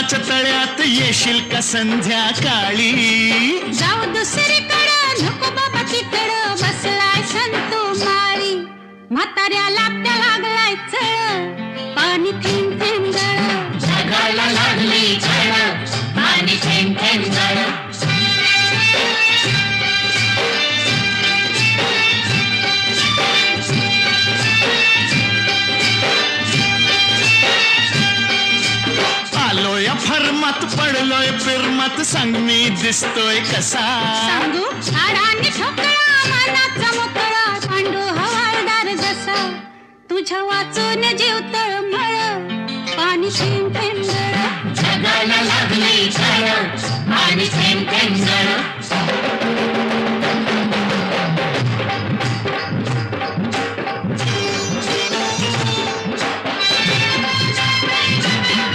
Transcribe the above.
प्रेमाच्या तळ्यात येशील का संध्याकाळी? जाऊ दुसरीकडं नको बाबा तिकडं बसलाय संतू माळी म्हाताऱ्याला त्या लागलाय चळ पाणी थेंब थेंब गळ जगाला लागली झळ पाणी थेंब थेंब गळ आलोय फर्मात पडलोय फिरमत सांग मी दिसतोय कसा? सांगू हाडांनी ठोकळा मनाचा मोकळा पांडू हवालदार जसा तुझ्या वाचून जीव तळमळ पाणी थेंब थेंब गळ जगाला लागली झळ पाणी थेंब थेंब गळ